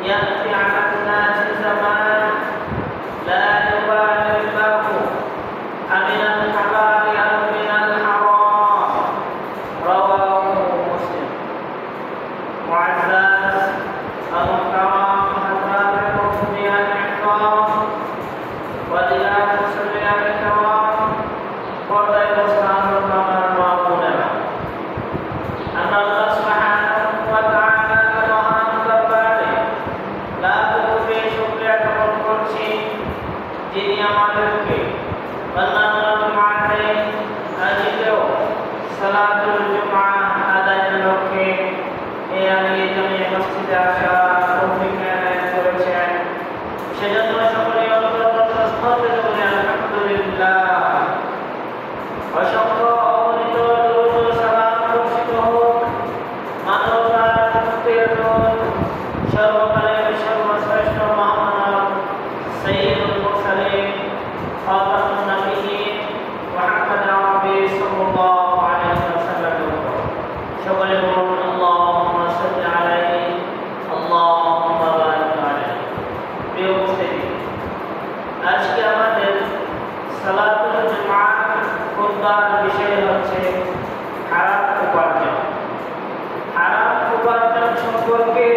يأتي على الناس زمان لا يبالي المرء أمن الحلال أم من الحرام رواه مسلم. معزز الكرام حضرات المفتي الكرام ولله المصلين الكرام পর্দায় বসানো আমার মা বোনেরা, আমরা আল্লাহ সুবহানাহু ওয়া তাআলার মহান দরবারে লাখ কোটি শুকরিয়া জ্ঞাপন করছি, যিনি আমাদেরকে বান্দার মাঠে আজকেও সালাতুল জুমআ আদায়ের লক্ষ্যে এই আলিয়ে জামিয়া মসজিদে আসার তৌফিক এনায়েত করেছেন। সেজন্য সকলে অন্তঃস্থল থেকে আলহামদুলিল্লাহ। অসংখ্য অগণিত দরুদ ও সালাম বর্ষিত হোক মানবতার মুক্তির দূত সর্বকালের সর্বশ্রেষ্ঠ মহামানব সাইয়্যিদুল মুরসালিন খাতামুন নবিয়্যিন মুহাম্মদ আরবি সাল্লাল্লাহু আলাইহি ওয়াসাল্লামের উপর সকলে বলুন আল্লাহুম্মা সাল্লি আলাইহি আল্লাহুম্মা বারিক আলাইহি। প্রিয় উপস্থিতি, আজকে আমাদের সালাতুল জুমআ খুতবার বিষয় হচ্ছে হারাম উপার্জন। হারাম উপার্জন সম্পর্কে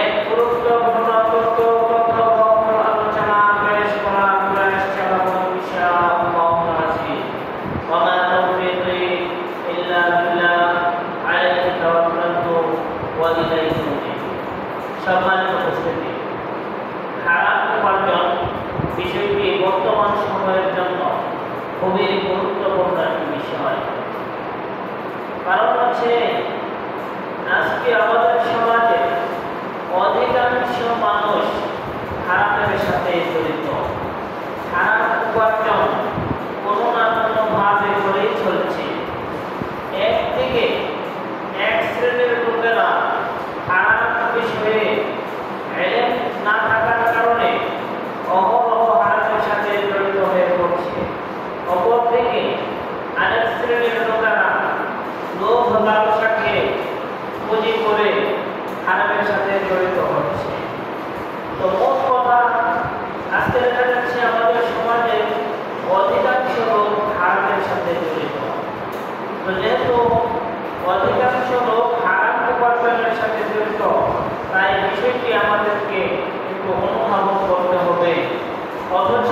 এক গুরুত্বপূর্ণ তথ্যবহুল আলোচনা পেশ করার প্রয়াস চালাবো ইনশাআল্লাহ আজিজ। ওয়া মা তাওফীকি ইল্লা বিল্লাহ আলাইহি তাওয়াক্কালতু ওয়া ইলাইহি উনীব। সম্মানিত উপস্থিতি, হারাম উপার্জন বিষয়টি বর্তমান সময়ের জন্য খুবই গুরুত্বপূর্ণ একটি বিষয়। কারণ হচ্ছে আজকে আমাদের সমাজে অধিকাংশ মানুষ হারামের সাথে জড়িত। হারাম উপার্জন কোনো না কোনোভাবে করেই চলছে। একদিকে এক শ্রেণীর লোকেরা হারাম বিষয়ে ইলম না থাকার কারণে অহরহ হারামের সাথে জড়িত হয়ে পড়ছে। অপরদিকে আরেক শ্রেণীর লোকেরা লোভ লালসাকে পুঁজি করে হারামের সাথে জড়িত হচ্ছে। তো মোট কথা, আজকে দেখা যাচ্ছে আমাদের সমাজে অধিকাংশ লোক হারামের সাথে জড়িত। তো যেহেতু অধিকাংশ লোক হারাম উপার্জনের সাথে জড়িত, তাই বিষয়টি আমাদেরকে একটু অনুধাবন করতে হবে। অথচ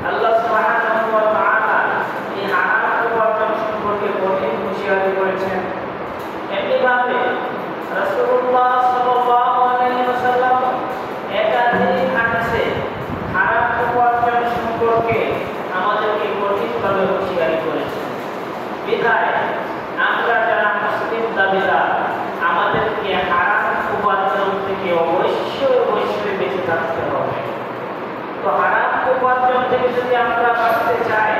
আল্লাহ সুবহানাহু ওয়া তাআলা এই হারাম উপার্জন সম্পর্কে কঠিন হুঁশিয়ারি করেছেন। এমনিভাবে রাসূলুল্লাহ সাল্লাল্লাহু আলাইহি ওয়াসাল্লাম একাধিক হাদিসে হারাম উপার্জন সম্পর্কে আমাদেরকে কঠিনভাবে হুঁশিয়ারি করেছেন। বিধায় আমরা যারা মুসলিম দাবিদার, আমাদেরকে হারাম উপার্জন থেকে অবশ্যই বেঁচে থাকতে হবে। তো হারাম উপার্জন থেকে যদি আমরা বাঁচতে চাই,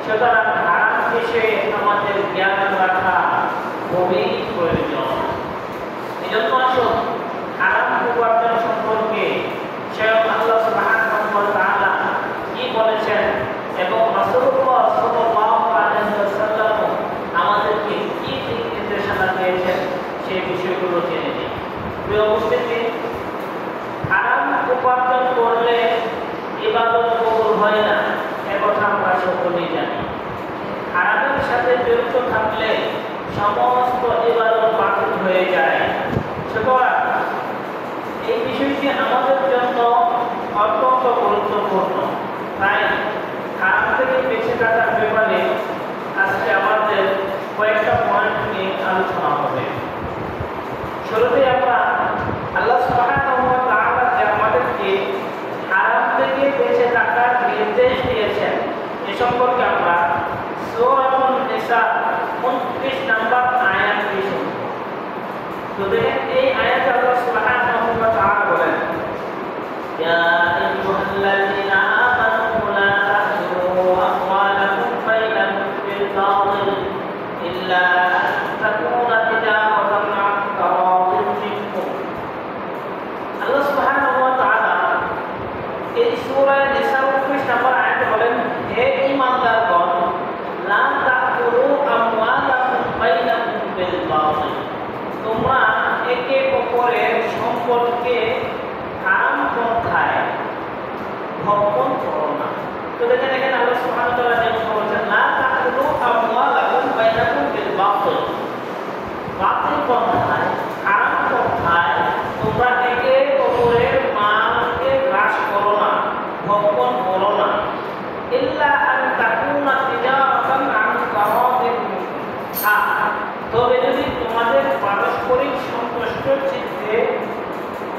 সুতরাং হারাম বিষয়ে আমাদের জ্ঞান রাখা খুবই প্রয়োজন। এজন্য আসুন হারাম উপার্জন সম্পর্কে স্বয়ং আল্লাহ সুবহানাহু ওয়া তাআলা কি বলেছেন এবং রাসূলুল্লাহ সাল্লাল্লাহু আলাইহি ওয়াসাল্লাম আমাদেরকে কি দিক নির্দেশনা দিয়েছেন সেই বিষয়গুলো জেনে নিই। প্রিয় উপস্থিতি, হারাম উপার্জন করলে ইবাদত কবুল হয় না, একথা আমরা সকলেই জানি। হারামের সাথে জড়িত থাকলে সমস্ত ইবাদত বাতিল হয়ে যায়। সুতরাং এই বিষয়টি আমাদের জন্য অত্যন্ত গুরুত্বপূর্ণ। তাই হারাম থেকে বেঁচে থাকার ব্যাপারে আজকে আমাদের কয়েকটা পয়েন্ট নিয়ে আলোচনা হবে। শুরুতে আমরা আল্লাহ সুবহানাহু ওয়া তাআলা যে আমাদেরকে হারাম থেকে বেঁচে থাকার নির্দেশ দিয়েছেন এ সম্পর্কে আমরা সূরাতুন নিসা 29 নম্বর আয়াতটি শুনব। তো দেখেন, এই আয়াতে আল্লাহ সুবহানাহু ওয়া তাআলা বলেন, ইয়া আইয়ুহাল্লাযীনা আমানু লা তা'কুলু আমওয়ালাকুম বাইনাকুম বিল বাতিল ইল্লা আন তাকুনা তিজারাতান আন তারাদিন মিনকুম। আল্লাহ সুবহানাহু ওয়া তাআলা এই সূরা নিসা 29 নম্বর আয়াতে বলেন, হে ঈমানদারগণ, লা তা'কুলু আমওয়ালাকুম বাইনাকুম বিল বাতিল, তোমরা একে অপরের সম্পদকে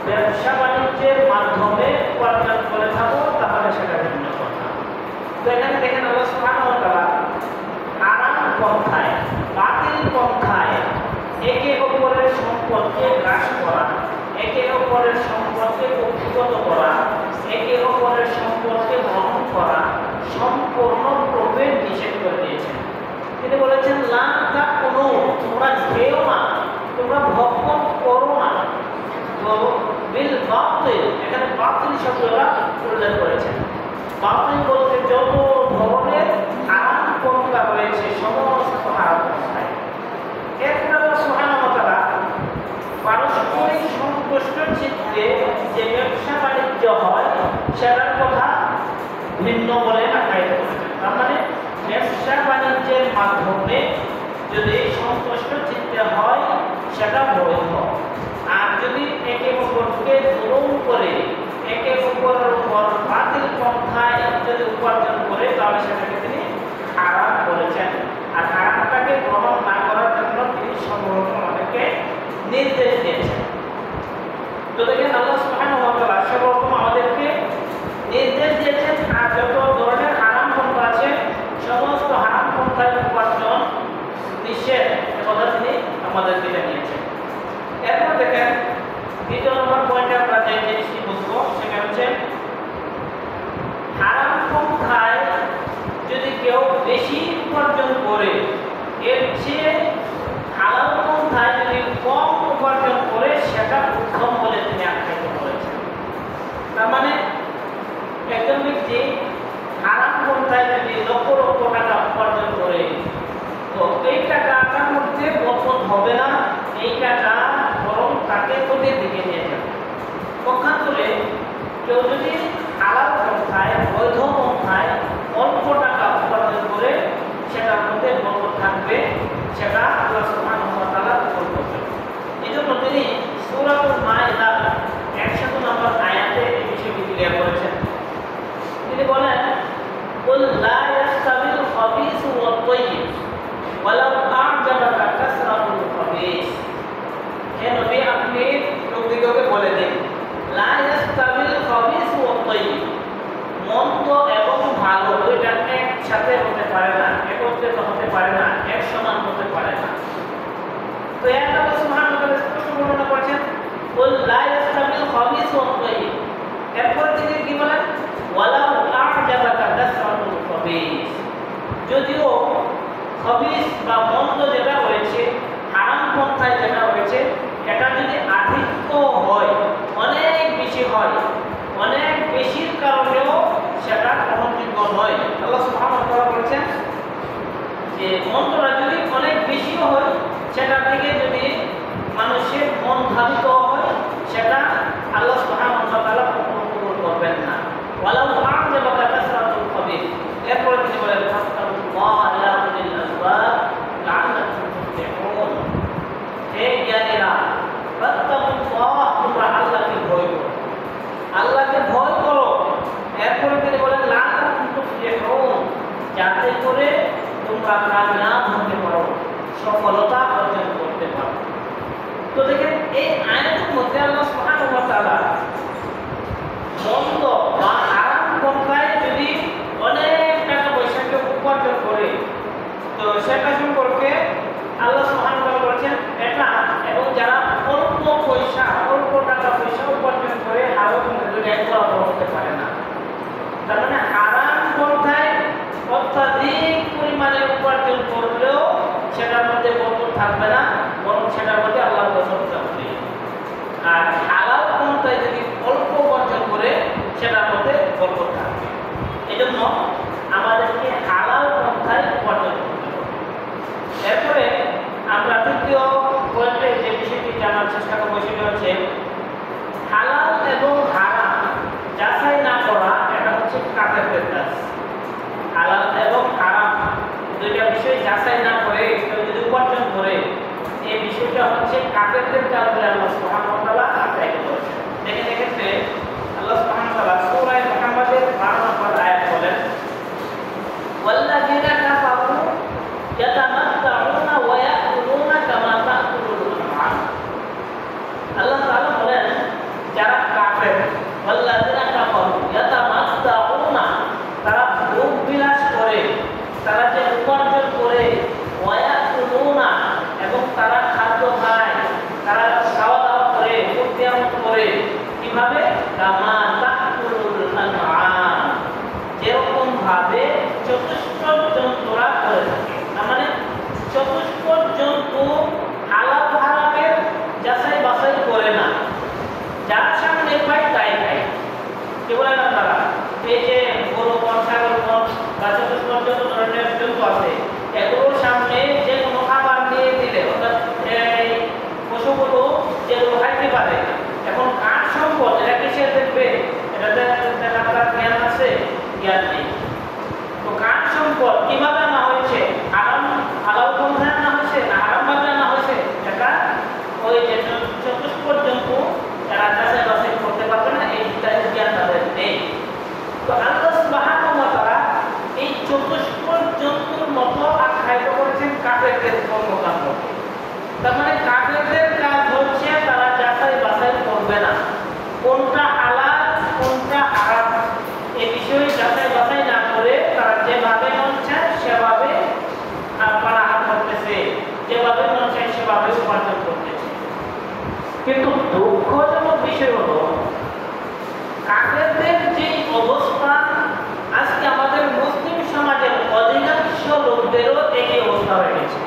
ব্যবসা বাণিজ্যের মাধ্যমে উপার্জন করে থাকো তাহলে সেটা ভিন্ন কথা। তো এখানে দেখেন আল্লাহ সুবহানাহু ওয়া তাআলা হারাম পন্থায়, বাতিল পন্থায় একে অপরের সম্পদকে গ্রাস করা, একে অপরের সম্পদকে কক্ষিগত করা, একে অপরের সম্পদকে গ্রহণ করা সম্পূর্ণরূপে নিষেধ করে দিয়েছেন। তিনি বলেছেন লা তাকুলু, তোমরা খেও না, তোমরা ভক্ষণ করো না। তো বিল বাতিল, এখানে বাতিল শব্দটা উল্লেখ করেছেন। বাতিল বলতে যত ধরনের হারাম পন্থা রয়েছে সমস্ত হারাম পন্থায়। এরপরে আল্লাহ সুবহানাহু ওয়া তাআলা পারস্পরিক সন্তুষ্ট চিত্তে যে ব্যবসা বাণিজ্য হয় সেটার কথা ভিন্ন বলে আখ্যায়িত করেছেন। তার মানে ব্যবসা বাণিজ্যের মাধ্যমে যদি সন্তুষ্ট চিত্তে হয় সেটা বৈধ, আর যদি একে অপরকে জুলুম করে একে অপরের উপর বাতিল পন্থায় যদি উপার্জন করে তাহলে সেটাকে তিনি হারাম বলেছেন। আর হারামটাকে গ্রহণ না করার জন্য তিনি সর্বপ্রথম আমাদেরকে নির্দেশ দিয়েছেন। তো দেখেন আল্লাহ সুবহানাহু ওয়া তাআলা সর্বপ্রথম আমাদেরকে নির্দেশ দিয়েছেন, আর যত ধরনের হারাম পন্থা আছে সমস্ত হারাম পন্থায় উপার্জন নিষেধ কথা তিনি আমাদেরকে জানিয়েছেন। এরপর দেখেন দ্বিতীয় নম্বর পয়েন্টে আমরা যে জিনিসটি বুঝবো সেটা হচ্ছে হারাম পন্থায় যদি কেউ বেশি উপার্জন করে এর চেয়ে হালাল পন্থায় যদি কম উপার্জন করে সেটা উত্তম বলে তিনি আখ্যায়িত করেছেন। তার মানে একজন ব্যক্তি হারাম পন্থায় যদি লক্ষ লক্ষ টাকা উপার্জন করে তো এই টাকাটার মধ্যে বরকত হবে না, এই টাকা বরং তাকে ক্ষতির দিকে নিয়ে যাবে। পক্ষান্তরে কেউ যদি হালাল পন্থায় বৈধ পন্থায় অল্প টাকা উপার্জন করে সেটার মধ্যে বরকত থাকবে, সেটা আল্লাহ সুবহানাহু ওয়া তাআলা করবেন। এই জন্য তিনি সূরাতুল মাইদার 100 নম্বর আয়াতে এই বিষয়টি ক্লিয়ার করেছেন। তিনি বলেন কুল লা ইয়াস্তাবিল খাবিসু ওয়াত তাইয়িব ওয়ালাউ আ'জাবাকা কাসরাতুল খাবিস। হে নবী আপনি লোকদিগকে বলে দিন লা ইয়াস্তাবিল খাবিসু ওয়াত তাইয়িব, মন্দ এবং ভালো দুইটা একসাথে হতে পারে না, একত্রিত হতে পারে না, এক সমান হতে পারে না। তো আল্লাহ সুবহানাহু ওয়া তাআলা স্পষ্ট বর্ণনা করেছেন কুল লা ইয়াস্তাবিল খাবিসু ওয়াত তাইয়িব। এরপর তিনি কি বলেন ওয়ালাউ আ'জাবাকা কাসরাতুল খাবিস, যদিও খাবিস বা মন্দ যেটা রয়েছে হারাম পন্থায় যেটা রয়েছে এটা যদি আধিক্য হয়, অনেক বেশি হয়, অনেক বেশির কারণেও সেটা গ্রহণযোগ্য নয়। আল্লাহ সুবহানাহু ওয়া তাআলা বলেছেন যে মন্দটা যদি অনেক বেশিও হয় সেটার দিকে যদি মানুষের মন ধাবিত হয় সেটা আল্লাহ সুবহানাহু ওয়া তাআলা কবুল করবেন না। ওয়ালাউ আ'জাবাকা কাসরাতুল খাবিস, এরপর তিনি বলেন ফাত্তাকুল্লাহ ইয়া উলিল আলবাব লাআল্লাকুম তুফলিহুন। হে জ্ঞানীরা ফাত্তাকুল্লাহ, তোমরা আল্লাহকে ভয় করো, আল্লাহকে ভয় করো। এরপর তিনি বলেন লাআল্লাকুম তুফলিহুন, যাতে করে তোমরা কামিয়াব হতে পারো, সফলতা অর্জন করতে পারো। তো দেখেন এই আয়াতের মধ্যে আল্লাহ সুবহানাহু ওয়া তাআলা মন্দ বা হারাম পন্থায় যদি অনেক টাকা পয়সাকে উপার্জন করে তো সেটা সম্পর্কে আল্লাহ সুবহানাহু ওয়া তাআলা বলেছেন এটা, এবং যারা অল্প পয়সা অল্প টাকা পয়সা উপার্জন করে হারাম পন্থায় এক বরাবর হতে পারে না। তার মানে হারাম পন্থায় অত্যাধিক পরিমাণে উপার্জন করলেও সেটার মধ্যে বরকত থাকবে না, বরং সেটার মধ্যে আল্লাহর গজব থাকবে। আর হালাল পন্থায় যদি অল্প উপার্জন করে সেটার মধ্যে বরকত থাকবে। এই জন্য আমাদেরকে হালাল পন্থায় উপার্জন করতে হবে। এরপরে আমরা তৃতীয় পয়েন্টে যে বিষয়টি জানার চেষ্টা করবো সেটা হচ্ছে হালাল এবং হারাম যাচাই না করা, এটা হচ্ছে কাফেরদের কাজ। হালাল এবং হারাম দুইটা বিষয় যাচাই না করে কেউ যদি উপার্জন করে এই বিষয়টা হচ্ছে কাফেরদের কাজ বলে আল্লাহ সুবহানাহু ওয়া তাআলা আখ্যায়িত করেছেন। দেখেন এক্ষেত্রে আল্লাহ সুবহানাহু ওয়া তাআলা সূরা মুহাম্মাদের 12 নম্বর আয়াত বলেন ওয়াল্লাযীনা কাফারু ইয়াতামাত্তাউনা ওয়া ইয়াকুলুনা কামা তাকুলুল আনআম। আল্লাহ তাআলা বলেন ওয়াল্লাযিনা কাফারু ইয়াতামাত্তাউনা, তারা ভোগ বিলাস করে, তারা যে উপার্জন করে, ওয়ায়াকুলুনা, এবং তারা খাদ্য খায়, তারা খাওয়া দাওয়া করে, উদ্যাপন করে। কিভাবে? কামা তাকুলুল আনআম, যেরকম ভাবে চতুষ্পদ জন্তুরা করে থাকে। তার মানে চতুষ্পদ জন্তু হালাল হারামের যাচাই বাছাই করে না, যার সামনে পায় তাই খায়। কি বলেন আপনারা? এই যে গরু বন, ছাগল বন বা চতুষ্পদ যত ধরনের জন্তু আছে, এগুলোর সামনে যে কোনো খাবার দিয়ে দিলে, অর্থাৎ এই পশুগুলো যেগুলো খাইতে পারে, এখন কাঠ সম্পদ এটা কিসে দেখবে? এটাতে আপনার জ্ঞান আছে? জ্ঞান নেই। তো কাঠ সম্পদ কিভাবে আনা হয়েছে? হালাল পন্থায় আনা হয়েছে না হারাম ভাবে আনা হয়েছে? এটা ওই যে চতুষ্পদ জন্তু তারা যাচাই বাছাই করতে পারবে না, এই জ্ঞান তাদের নেই। তো আল্লাহ সুবহানাহু ওয়া তাআলা এই চতুষ্পদ জন্তুর মতো আখ্যায়িত করেছেন কাফেরদের কর্মকাণ্ড। তার মানে কাফেরদের কাজ হচ্ছে তারা যাচাই বাছাই করবে না, কোনটা হালাল কোনটা হারাম এই বিষয়ে যাচাই বাছাই না করে তারা যেভাবে মন চায় সেভাবে পানাহার করতেছে, যেভাবে মন চায় সেভাবে উপার্জন করতেছে। কিন্তু দুঃখজনক বিষয় হলো কাফেরদের যে অবস্থা, আজকে আমাদের মুসলিম সমাজের অধিকাংশ লোকদেরও একই অবস্থা হয়ে গেছে।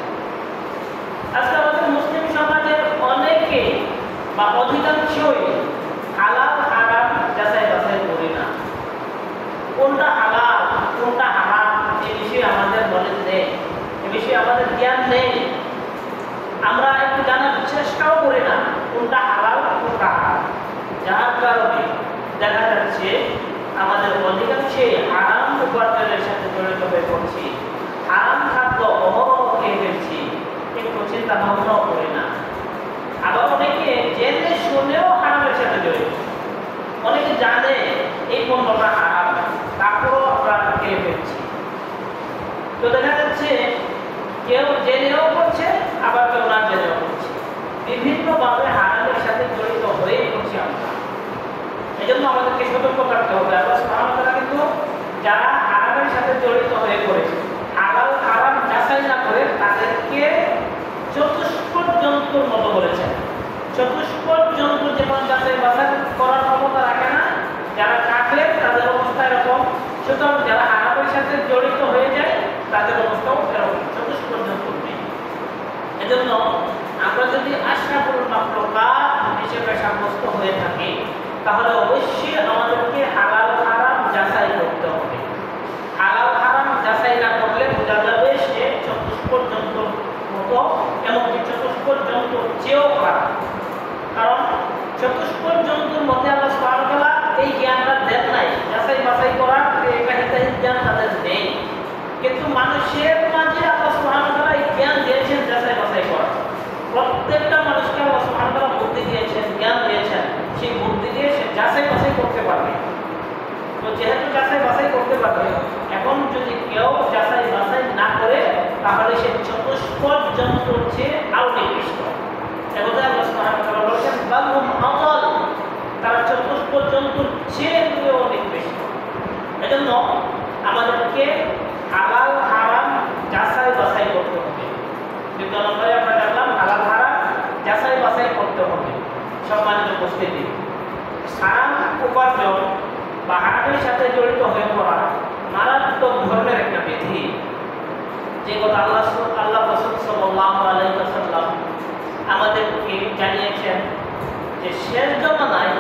আজকে আমাদের মুসলিম সমাজের অনেকে বা অধিকাংশই হালাল হারাম যাচাই বাছাই করি না, কোনটা হালাল কোনটা হারাম এই বিষয়ে আমাদের নলেজ নেই, এ বিষয়ে আমাদের জ্ঞান নেই। আমরা একটু জানার চেষ্টাও করি না কোনটা হালাল কোনটা হারাম, যার কারণে দেখা যাচ্ছে আমাদের অধিকাংশই হারাম উপার্জনের সাথে জড়িত হয়ে পড়ছি, হারাম খাদ্য অহরহ খেয়ে ফেলছি, একটু চিন্তা ভাবনাও করি না। আবার অনেকে জেনে শুনেও হারামের সাথে জড়িত, অনেকে জানে এই পণ্যটা হারাম, তারপরও আমরা খেয়ে ফেলছি। তো দেখা যাচ্ছে কেউ জেনেও করছে, আবার কেউ না জেনেও করছে, বিভিন্নভাবে হারামের সাথে জড়িত হয়ে পড়ছি আমরা। এই জন্য আমাদেরকে সতর্ক থাকতে হবে। আল্লাহ সুবহানাহু ওয়া তাআলা কিন্তু যারা হারামের সাথে জড়িত হয়ে পড়েছে, হালাল হারাম যাচাই না করে তাদেরকে চতুষ্পদ জন্তুর মতো বলেছেন। চতুষ্পদ জন্তু যেমন যাচাই বাছাই করার ক্ষমতা রাখে না, যারা কাফের তাদের অবস্থা এরকম, সুতরাং যারা হারামের সাথে জড়িত হয়ে যায় তাদের অবস্থাও এরকম, চতুষ্পদ জন্তু নেই। এজন্য আমরা যদি আশরাফুল মাখলুকাত হিসেবে সাব্যস্ত হয়ে থাকি, তাহলে অবশ্যই আমাদেরকে হালাল হারাম যাচাই করতে হবে। হালাল হারাম যাচাই না করলে বোঝা যাবে সে চতুষ্পদ জন্তুর মতো, এমনকি চতুষ্পদ জন্তুর চেয়েও খারাপ। কারণ চতুষ্পদ জন্তুর মধ্যে আল্লাহ সুবহানাহু ওয়া তাআলা এই জ্ঞানটা দেন নাই, যাচাই বাছাই করার এই জ্ঞান তাদের নেই। কিন্তু মানুষের মাঝে আল্লাহ সুবহানাহু ওয়া তাআলা এই জ্ঞান দিয়েছেন যাচাই বাছাই করার। প্রত্যেকটা মানুষকে আল্লাহ সুবহানাহু ওয়া তাআলা বুদ্ধি দিয়েছেন, জ্ঞান দিয়েছেন, সেই বুদ্ধি দিয়ে সে যাচাই বাছাই করতে পারবে। তো যেহেতু যাচাই বাছাই করতে পারবে, এখন যদি কেউ যাচাই বাছাই না করে তাহলে সে চতুষ্পদ জন্তুর চেয়ে আরো নিকৃষ্ট। এখন আল্লাহ সুবহানাহু ওয়া তাআলা বলেছেন বালহুম আদাল, তারা চতুষ্পদ জন্তুর চেয়েও নিকৃষ্ট। এজন্য আমাদেরকে হালাল হারাম যাচাই বাছাই করতে হবে। কিন্তু আমরা দেখলাম হালাল হারাম যাচাই বাছাই করতে হবে। সম্মানিত উপস্থিতি, হারাম উপার্জন বা হারামের সাথে জড়িত হয়ে পড়া মারাত্মক ধরনের একটা বিধি, যে কথা আল্লাহ রাসূল সাল্লাল্লাহু আলাইহি ওয়াসাল্লাম আমাদেরকে জানিয়েছেন যে শেষ জামানায়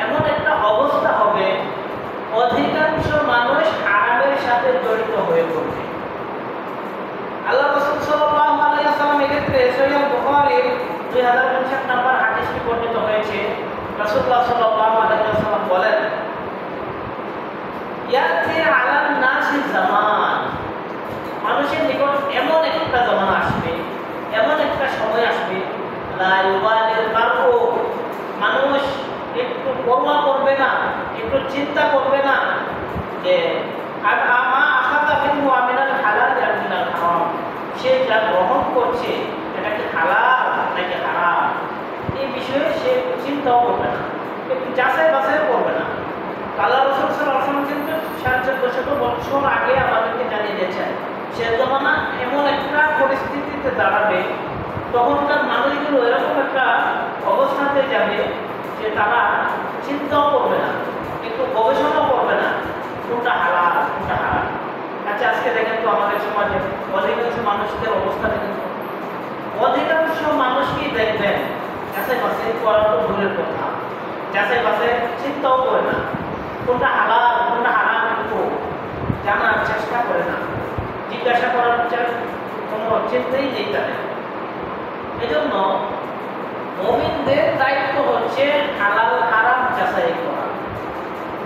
এমন একটা অবস্থা হবে অধিকাংশ মানুষ হারামের সাথে জড়িত হয়ে পড়বে। আল্লাহ রাসূল সাল্লাল্লাহু আলাইহি ওয়াসাল্লাম এক্ষেত্রে সহিহ বুখারীর 2059 নম্বর হাদিসটি বর্ণিত হয়েছে। রাসূলুল্লাহ সাল্লাল্লাহু আলাইহি ওয়াসাল্লাম বলেন, ইয়াতি আলান নাসি জামান, মানুষের নিকট এমন একটা জামানা আসবে, এমন একটা সময় আসবে, লা ইউবালিল মারউ, মানুষ একটু পরোয়া করবে না, একটু চিন্তা করবে না যে আমা আখাতা মিনহু আমিনাল হালাল আম মিনাল হারাম, সে যা গ্রহণ করছে এটা কি হালাল নাকি হারাম, এই বিষয়ে সে চিন্তাও করবে না, একটু যাচাই বাছাই করবে না। বছর আগে আমাদেরকে জানিয়ে দিয়েছেন সে জমানা এমন একটা পরিস্থিতিতে দাঁড়াবে, তখনকার মানুষগুলো এরকম একটা অবস্থাতে যাবে যে তারা চিন্তাও করবে না, একটু গবেষণাও করবে না কোনটা হালাল কোনটা হারাম। আচ্ছা আজকে দেখেন তো আমাদের সমাজে অধিকাংশ মানুষদের অবস্থা দেখেন তো, অধিকাংশ মানুষকেই দেখবেন যাচাই বাছাই করা তো দূরের কথা, যাচাই বাছাই চিন্তাও করে না, কোনটা হালাল কোনটা হারাম একটু জানার চেষ্টা করে না, জিজ্ঞাসা করার কোনো চিন্তাই নেই তাদের। এজন্য মুমিনদের দায়িত্ব হচ্ছে হালাল হারাম যাচাই করা।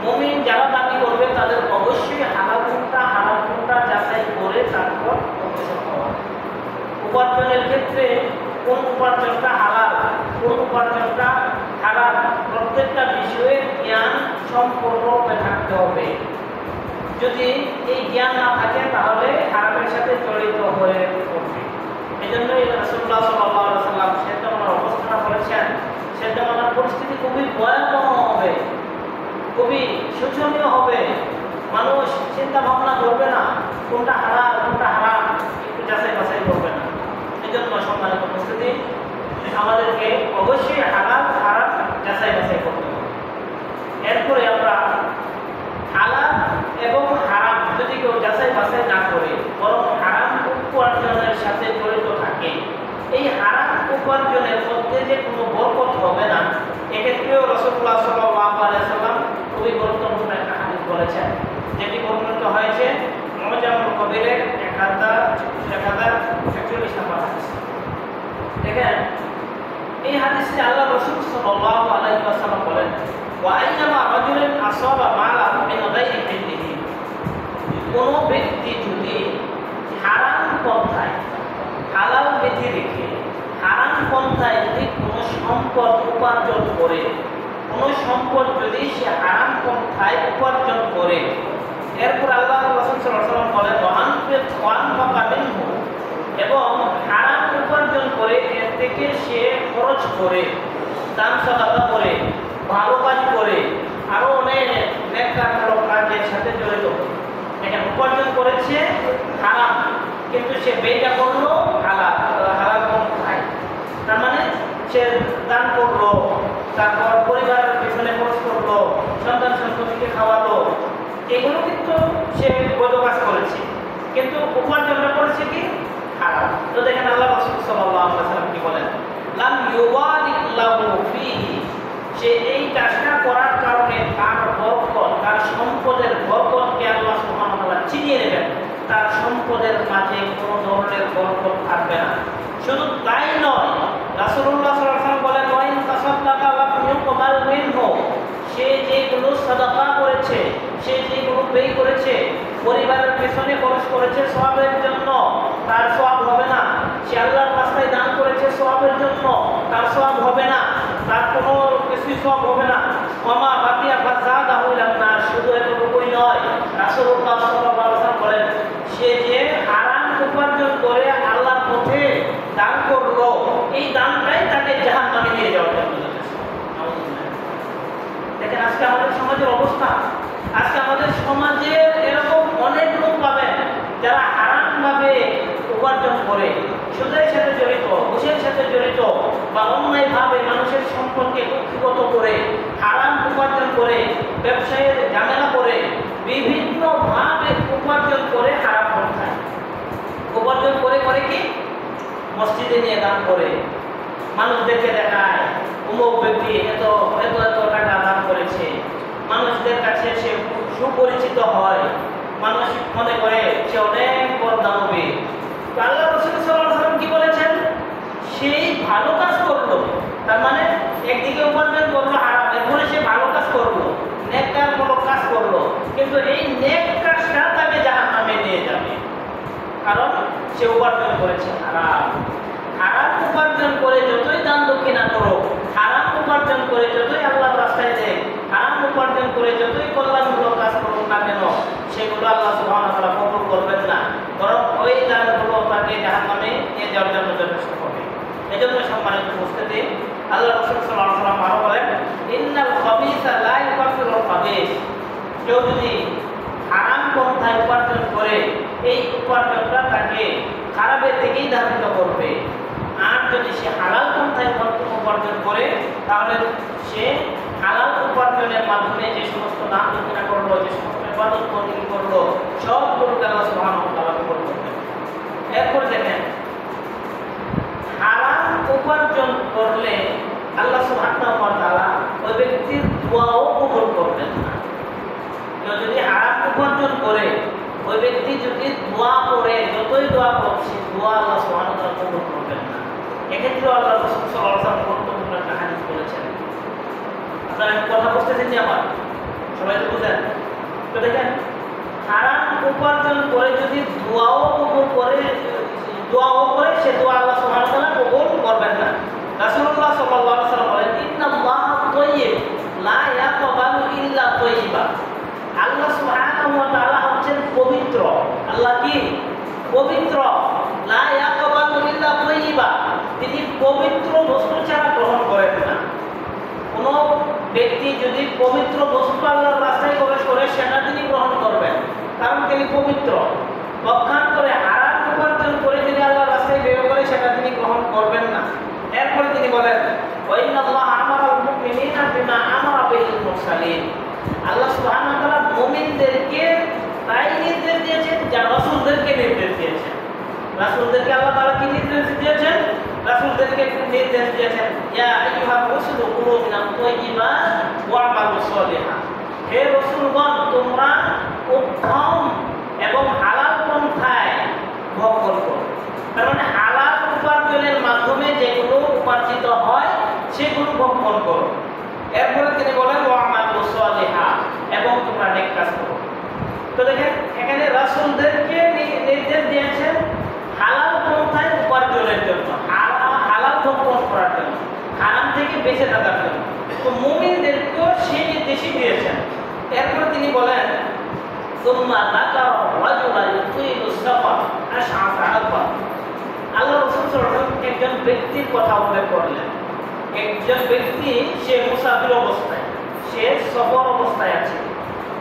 মুমিন যারা দাবি করবে তাদের অবশ্যই হালাল কোনটা হারাম কোনটা যাচাই করে তারপর অগ্রসর হওয়া। উপার্জনের ক্ষেত্রে কোন উপার্জনটা হালাল কোন উপার্জনটা হারাম প্রত্যেকটা বিষয়ের জ্ঞান সম্পূর্ণরূপে থাকতে হবে। যদি এই জ্ঞান না থাকে তাহলে হারামের সাথে জড়িত হয়ে পড়বে। এই জন্যই রাসূলুল্লাহ সাল্লাল্লাহু আলাইহি ওয়াসাল্লাম সে জামানার অবস্থা বলেছেন, সে জামানার পরিস্থিতি খুবই ভয়াবহ হবে, খুবই শোচনীয় হবে। মানুষ চিন্তা ভাবনা করবে না কোনটা হালাল কোনটা হারাম, একটু যাচাই বাছাই করবে না। এই জন্য সম্মানিত উপস্থিতি, আমাদেরকে অবশ্যই হালাল হারাম যাচাই বাছাই করতে হবে। এরপরে আমরা হালাল এবং হারাম যদি কেউ যাচাই বাছাই না করে বরং হারাম উপার্জনের সাথে জড়িত থাকে, এই হারাম উপার্জনের মধ্যে যে কোনো বরকত হবে না, এক্ষেত্রেও রাসূলুল্লাহ সাল্লাল্লাহু আলাইহি ওয়াসাল্লাম খুবই গুরুত্বপূর্ণ একটা হাদিস বলেছেন, যেটি বর্ণিত হয়েছে মুজাম্মুল কবিরের 1041 নম্বর হাদিস। দেখেন এই হাদিসে আল্লাহ রাসূল সাল্লাল্লাহু আলাইহি ওয়াসাল্লাম বলেন, ওয়া আইনামা রাজুলিন আসাবা মালা মিন গায়রি হিল্লিহি, কোন ব্যক্তি যদি হারাম পন্থায় হালাল বিধি রেখে হারাম পন্থায় যদি কোনো সম্পদ উপার্জন করে, কোনো সম্পদ যদি সে হারাম পন্থায় উপার্জন করে, এরপর আল্লাহ রাসূল সাল্লাল্লাহু আলাইহি ওয়াসাল্লাম বলেন ওয়ান ফাকা মিনহু, এবং হারাম উপার্জন করে এর থেকে সে খরচ করে, দান সাদাকা করে, ভালো কাজ করে, আরো অনেক নেককারমূলক কাজের সাথে জড়িত। এখানে উপার্জন করেছে হারাম কিন্তু সে ব্যয়টা করলো হালাল, হালাল পন্থায়। তার মানে সে দান করলো, তারপর পরিবারের পেছনে খরচ করলো, সন্তান সন্ততিকে খাওয়ালো, এগুলো কিন্তু সে বৈধ কাজ করেছে, কিন্তু উপার্জনটা করেছে কি হারাম। তো দেখেন আল্লাহ রাসূল সাল্লাল্লাহু আলাইহি ওয়াসাল্লাম কি বলেন, লাম ইউবারিকলাহু ফীহি, সে এই কাজটা করার কারণে তার বরকত, তার সম্পদের বরকতকে আল্লাহ সুবহানাহু ওয়া তাআলা ছিনিয়ে নেবেন, তার সম্পদের মাঝে কোনো ধরনের বরকত থাকবে না। শুধু তাই নয়, রাসূলুল্লাহ সাল্লাল্লাহু আলাইহি ওয়াসাল্লাম বলেন ওয়াইন তাসাদ্দাকা লাম ইউকবাল মিনহু, সে যেগুলো সাদাকা করেছে, সে যেগুলো ব্যয় করেছে, পরিবারের পেছনে খরচ করেছে সওয়াবের জন্য, তার সওয়াব হবে না। সে আল্লাহর রাস্তায় দান করেছে সওয়াবের জন্য, তার সওয়াব হবে না, তার কোনো কিছুই সওয়াব হবে না। ওমা বাকিয়া ফাযাদাহু ইলান, শুধু এতটুকুই নয়, রাসূলুল্লাহ সাল্লাল্লাহু আলাইহি ওয়াসাল্লাম বলেন সে যে হারাম উপার্জন করে আল্লাহর পথে দান করলো, এই দানটাই তাকে জাহান্নামে নিয়ে যাওয়ার জন্য যথেষ্ট। দেখেন আজকে আমাদের সমাজের অবস্থা, আজকে আমাদের সমাজে এরকম অনেক লোক পাবেন যারা হারামভাবে উপার্জন করে, সুদের সাথে জড়িত, ঘুষের সাথে জড়িত, বা অন্যায়ভাবে মানুষের সম্পর্কে কুক্ষিগত করে, হারাম উপার্জন করে, ব্যবসায়ের ঝামেলা করে, বিভিন্নভাবে উপার্জন করে হারাম পন্থায় উপার্জন করে করে কি মসজিদে নিয়ে দান করে, মানুষদেরকে দেখায় অমুক ব্যক্তি এত এত এত টাকা দান করেছে, মানুষদের কাছে সে সুপরিচিত হয়, মানুষ মনে করে সে অনেক বড় দানবী। আল্লাহ রাসূল সাল্লাল্লাহু আলাইহি ওয়াসাল্লাম কি বলেছেন, সেই ভালো কাজ করলো, তার মানে একদিকে উপার্জন করলো হারাম, এরপরে সে ভালো কাজ করলো, নেককারমূলক কাজ করলো, কিন্তু এই নেক কাজটা তাকে জাহান্নামে নিয়ে যাবে, কারণ সে উপার্জন করেছে হারাম। হারাম উপার্জন করে যতই দান দক্ষিণা করো, হারাম উপার্জন করে যতই আল্লাহর রাস্তায় দেয়, হারাম উপার্জন করে যতই কল্যাণমূলক কাজ করুক না কেন, সেগুলো আল্লাহ সুবহানাহু ওয়া তাআলা কবুল করবেন না, বরং ওই দানগুলো তাকে জাহান্নামে নিয়ে যাওয়ার জন্য যথেষ্ট হবে। এজন্য সম্মানিত উপস্থিতি, আল্লাহ রাসূল সাল্লাল্লাহু আলাইহি ওয়াসাল্লাম আরো বলেন ইন্নাল খাবিসা লা ইউকাফিরুল খাবিস, কেউ যদি হারাম পন্থায় উপার্জন করে এই উপার্জনটা তাকে খারাপের দিকেই ধাবিত করবে। আর যদি সে হালাল পন্থায় উপার্জন করে তাহলে সে হালাল উপার্জনের মাধ্যমে যে সমস্ত দান দক্ষিণা করলো, যে সমস্ত ইবাদত বন্দেগী করলো, সবগুলোকে আল্লাহ সুবহানাহু ওয়া তাআলা কবুল করবেন। এরপর দেখেন, হারাম উপার্জন করলে আল্লাহ সুবহানাহু ওয়া তাআলা ওই ব্যক্তির দোয়াও কবুল করবেন না। কেউ যদি হারাম উপার্জন করে, ওই ব্যক্তি যদি দোয়া করে, যতই দোয়া করছে, দোয়া আল্লাহ সুবহানাহু ওয়া তাআলা কবুল করবেন না। এক্ষেত্রে আল্লাহ রাসূল সাল্লাল্লাহু আলাইহি ওয়াসাল্লাম গুরুত্বপূর্ণ একটা হাদিস বলেছেন। আপনারা কথা বুঝতেছেন নি? আমার সবাই তো বুঝেন তো। দেখেন, হারাম উপার্জন করে যদি দোয়াও করে সে দোয়া আল্লাহ সুবহানাহু ওয়া তাআলা কবুল করবেন না। রাসূলুল্লাহ সাল্লাল্লাহু আলাইহি ওয়াসাল্লাম বলেন, ইন্নাল্লাহা তাইয়্যিব লা ইয়াকবালু ইল্লা তাইয়্যিবা। আল্লাহ সুবহানাহু ওয়া তাআলা হচ্ছেন পবিত্র। আল্লাহ কি? পবিত্র। লা ইয়াকবালু ইল্লা তাইয়্যিবা, তিনি পবিত্র বস্তু ছাড়া গ্রহণ করেন না। কোন ব্যক্তি যদি পবিত্র বস্তু আল্লাহর রাস্তায় প্রবেশ করে সেটা তিনি গ্রহণ করবেন, কারণ তিনি পবিত্র। পক্ষান্তরে হারাম উপার্জন করে যদি আল্লাহর রাস্তায় ব্যয় করে সেটা তিনি গ্রহণ করবেন না। এরপরে তিনি বলেন, ওয়াইনাল্লাহা আমারাল মুমিনিনা বিমা আমারা বিহিল মুরসালিন। আল্লাহ সুবহানাহু ওয়া তাআলা মুমিনদেরকে তাই নির্দেশ দিয়েছেন যা রাসূলদেরকে নির্দেশ দিয়েছেন। রাসূলদেরকে আল্লাহ তাআলা কি নির্দেশ দিয়েছেন? রাসূলদেরকে নির্দেশ দিয়েছেন, ইয়া আইয়ুহার রাসূলু কুলু মিনাত তাইয়্যিবাত ওয়া'মালু সালিহান। হে রাসূলগণ, তোমরা উত্তম এবং হালাল পন্থায় ভক্ষণ করো। কারণ হালাল উপার্জনের মাধ্যমে যেগুলো উপার্জিত হয় সেগুলো ভক্ষণ করো। এরপরে তিনি বলেন, ওয়া'মালু সালিহান, এবং তোমরা নেক কাজ করো। তো দেখেন, এখানে রাসূলদেরকে নির্দেশ দিয়েছেন হালাল পন্থায় উপার্জনের জন্য, হালাল ভক্ষণ করার জন্য, হারাম থেকে বেঁচে থাকার জন্য। তো মুমিনদেরকেও সেই নির্দেশই দিয়েছেন। এরপর তিনি বলেন, সুম্মা যাকারা রাজুলান ইউতিলুস সাফার আশআসা আকবার। আল্লাহ রাসূল সাল্লাল্লাহু আলাইহি ওয়াসাল্লাম একজন ব্যক্তির কথা উল্লেখ করলেন। একজন ব্যক্তি, সে মুসাফির অবস্থায়, সে সফর অবস্থায় আছে।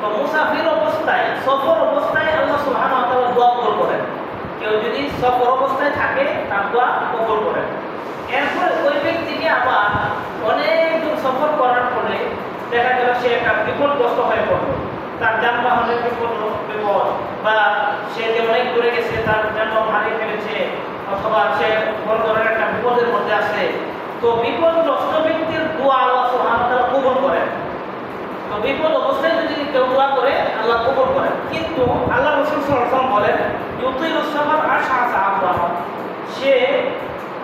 তো মুসাফির অবস্থায়, সফর অবস্থায় আল্লাহ সুবহানাহু ওয়া তাআলা দোয়া কবুল করেন। কেউ যদি সফর অবস্থায় থাকে তার দোয়া কবুল করেন। এরপরে ওই ব্যক্তিকে আবার অনেক দূর সফর করার পরে দেখা গেল সে একটা বিপদগ্রস্ত হয়ে পড়লো, তার যানবাহনের বিপদ, বা সে যে অনেক দূরে গেছে, তার যানবাহন হারিয়ে ফেলেছে, অথবা সে বড় ধরনের একটা বিপদের মধ্যে আছে। তো বিপদগ্রস্ত ব্যক্তির দোয়া আল্লাহ সুবহানাহু ওয়া তাআলা কবুল করেন। তো বিপদ অবস্থায় যদি কেউ দোয়া করে আল্লাহ কবুল করেন। কিন্তু আল্লাহ রাসূল সাল্লাল্লাহু আলাইহি ওয়াসাল্লাম বলেন, ইউতিলুস সাফার আশআসা আকবার। সে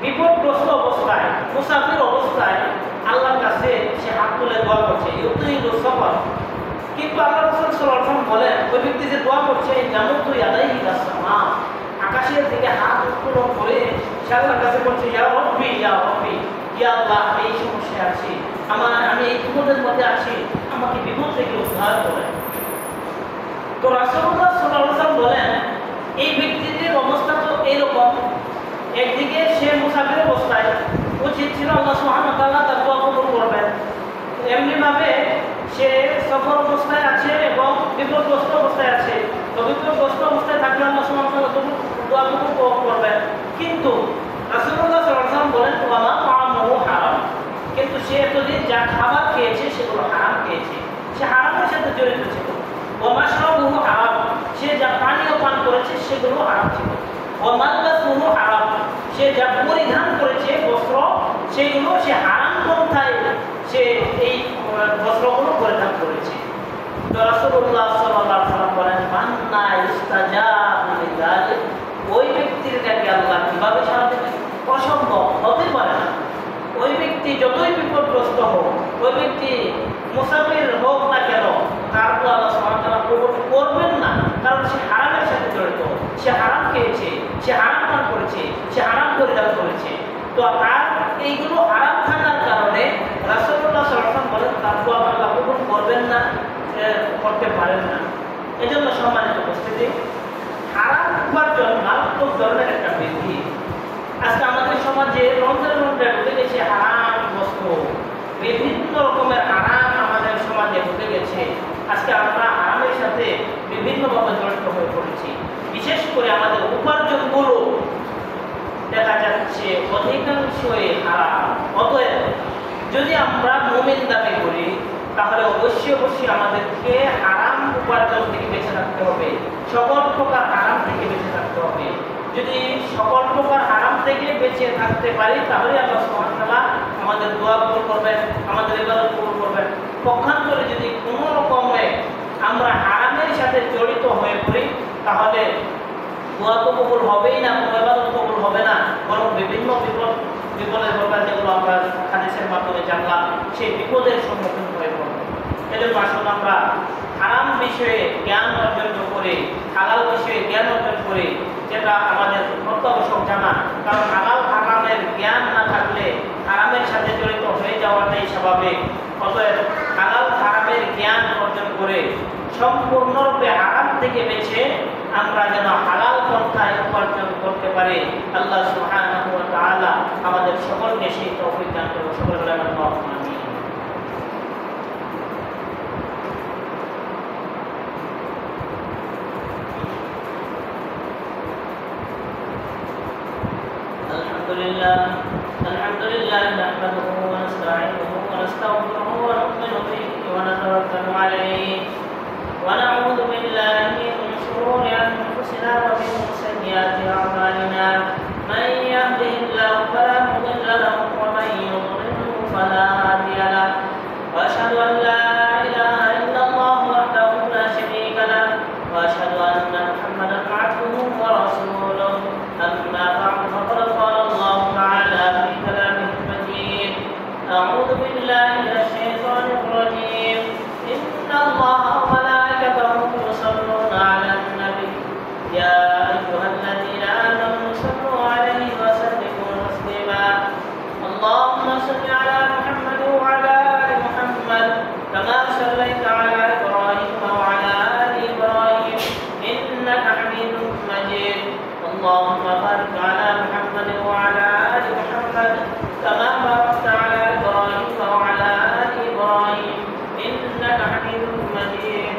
বিপদগ্রস্ত অবস্থায়, মুসাফির অবস্থায় আল্লাহর কাছে সে হাত তুলে দোয়া করছে, ইউতিলুস সাফার। কিন্তু আল্লাহ রাসূল সাল্লাল্লাহু আলাইহি ওয়াসাল্লাম বলেন, ওই ব্যক্তি যে দোয়া করছে, জামুতু ইয়াদাইহি ইলাস সামা, আকাশের দিকে হাত উত্তোলন করে সে আল্লাহর কাছে বলছে, ইয়া রাব্বি ইয়া রাব্বি, ইয়া আল্লাহ, আমি এই সমস্যায় আছি, আমি এই বিপদের মধ্যে আছি, আমাকে বিপদ থেকে উদ্ধার করেন। তো রাসূলুল্লাহ সাল্লাল্লাহু আলাইহি ওয়াসাল্লাম বলেন, এই ব্যক্তিটির অবস্থা তো এইরকম। একদিকে সে মুসাফির অবস্থায়, উচিত ছিল আল্লাহ সুবহানাহু ওয়া তাআলা তার দোয়া কবুল করবেন। এমনিভাবে সে সফর অবস্থায় আছে এবং বিপদগ্রস্ত অবস্থায় আছে। তো বিপদগ্রস্ত অবস্থায় থাকলে আল্লাহ সুবহানাহু ওয়া তাআলা দোয়া কবুল করবেন। কিন্তু রাসূলুল্লাহ সাল্লাল্লাহু আলাইহি ওয়াসাল্লাম বলেন, ওয়া মা তাআমুহু হারাম। কিন্তু সে এতদিন যা খাবার খেয়েছে সেগুলো হারাম খেয়েছে, সে হারামের সাথে জড়িত ছিল। ওয়া মাশরাবুহু হারাম, সে যা পানীয় পান করেছে সেগুলো হারাম ছিল। ওয়া মালবাসুহু হারাম, সে যা পরিধান করেছে বস্ত্র, সেগুলো সে হারাম পন্থায় সে এই বস্ত্রগুলো পরিধান করেছে। তো রাসূলুল্লাহ সাল্লাল্লাহু আলাইহি ওয়াসাল্লাম বলেন, মান্না ইস্তাজাবু লিযালিক, ওই ব্যক্তির কাছে আল্লাহ কিভাবে সাড়া দেবেন? অসম্ভব, হতে পারে না। ওই ব্যক্তি যতই বিপদগ্রস্ত হোক, ওই ব্যক্তি মুসাফির হোক না কেন, তার তো আল্লাহ সুবহানাহু ওয়া তাআলা কবুল করবেন না। কারণ সে হারামের সাথে জড়িত, সে হারাম খেয়েছে, সে হারাম পান করেছে, সে হারাম পরিধান করেছে। তো আর এইগুলো হারাম থাকার কারণে রাসূলুল্লাহ সাল্লাল্লাহু আলাইহি ওয়াসাল্লাম বলেন, তার তো আল্লাহ কবুল করবেন না, করতে পারেন না। এজন্য সম্মানিত উপস্থিতি, হারাম উপার্জন মারাত্মক ধরনের একটা বৃদ্ধি। আজকে আমাদের সমাজে রমজানের মধ্যে ঢুকে গেছে হারাম বস্তু, বিভিন্ন রকমের হারাম আমাদের সমাজে ঢুকে গেছে। আজকে আমরা হারামের সাথে বিভিন্নভাবে বিষয়ে হারাম। অতএব যদি আমরা মুমিন দাবি করি তাহলে অবশ্যই আমাদেরকে হারাম উপার্জন থেকে বেঁচে থাকতে হবে, সকল প্রকার হারাম থেকে বেঁচে থাকতে হবে। যদি সকল প্রকার হারাম থেকে বেঁচে থাকতে পারি তাহলে আল্লাহ সুবহানাহু ওয়া তাআলা আমাদের দোয়া কবুল করবেন, আমাদের ইবাদত কবুল করবেন। পক্ষান্তরে যদি কোনো রকমে আমরা হারামের সাথে জড়িত হয়ে পড়ি তাহলে দোয়া তো কবুল হবেই না, কোনো ইবাদত কবুল হবে না, বরং বিভিন্ন বিপদের ব্যাপার যেগুলো আমরা হাদিসের মাধ্যমে জানলাম সেই বিপদের সম্মুখীন হয়ে পড়ব। এজন্য আসলে আমরা হারাম বিষয়ে জ্ঞান অর্জন করে হালাল বিষয়ে জ্ঞান অর্জন করে যেটা আমাদের অত্যাবশ্যক জানা, কারণ হালাল হারামের জ্ঞান না থাকলে হারামের সাথে জড়িত হয়ে যাওয়াটাই স্বাভাবিক। অতএব হালাল হারামের জ্ঞান অর্জন করে সম্পূর্ণরূপে হারাম থেকে বেঁচে আমরা যেন হালাল পন্থায় উপার্জন করতে পারি। আল্লাহ সুবহানাহু ওয়া তাআলা আমাদের সকলকে সেই তৌফিক দান করুন। সকলে বলেন আল্লাহুম্মা আমিন। الحمد لله نحمده ونستعينه ونستغفره ونؤمن به ونتوكل عليه ونعوذ بالله من شرور انفسنا ومن سيئات اعمالنا من يهده الله فلا مضل له ومن يضلل فلا هادي له واشهد ان لا اله الا الله وحده لا شريك له واشهد ان محمدا عبده ورسوله اما بعد فقد قال الله تعالى في كلامه المجيد اعوذ بالله من الشيطان الرجيم ان الله وملائكته يصلون على النبي يا ايها الذين امنوا صلوا عليه وسلموا تسليما اللهم صل على محمد وعلى ال محمد كما صليت على ابراهيم وعلى ال ابراهيم انك حميد مجيد اللهم بارك على محمد وعلى ال محمد كما باركت على ابراهيم وعلى ال ابراهيم انك حميد مجيد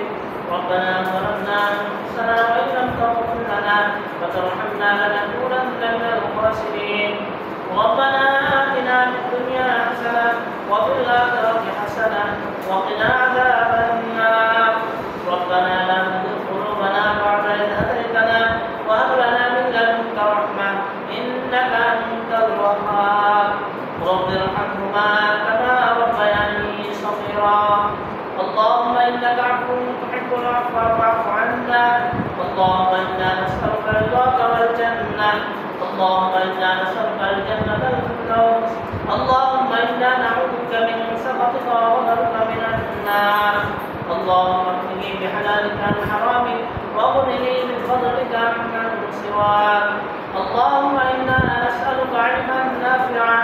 ربنا ظلمنا انفسنا وان لم تغفر لنا وترحمنا لنكونن من الخاسرين ربنا آتنا في الدنيا حسنة وفي الآخرة حسنة وقنا عذاب النار ربنا لا تزغ قلوبنا بعد إذ هديتنا وهب لنا من لدنك رحمة إنك أنت الوهاب رب ارحمهما كما ربياني صغيرا اللهم إنك عفو تحب العفو فاعف عنا اللهم إنا نسألك رضاك والجنة اللهم إنا نسألك الجنة الفردوس اللهم إنا نعوذ بك من سخطك وغضبك من النار اللهم اكفني بحلالك عن حرامك واغنني بفضلك عمن سواك اللهم إنا نسألك علما نافعا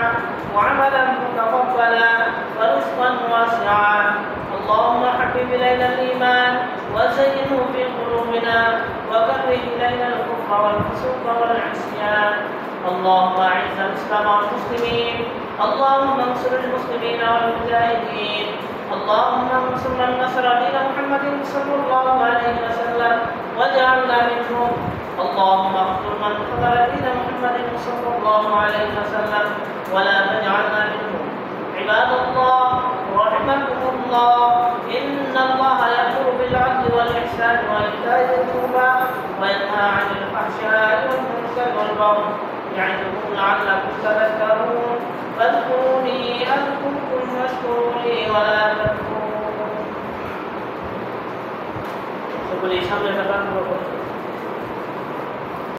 وعملا متقبلا ورزقا واسعا اللهم حبب إلينا الإيمان وزينه في قلوبنا وكره إلينا الكفر والفسوق والعصيان اللهم أعز الإسلام والمسلمين اللهم انصر المسلمين والمجاهدين اللهم انصر من نصر دين محمد صلى الله عليه وسلم واجعلنا منهم اللهم اغفر من قتل دين محمد صلى الله عليه وسلم ولا تجعلنا منهم عباد الله رحمكم الله إن الله يأمر بالعدل والإحسان وإيتاء ذي القربى وينهى عن الفحشاء والمنكر والبغي يعظكم لعلكم تذكرون فاذكروني أذكركم واشكروا لي ولا تكفرون. সকলে সামনে টাকা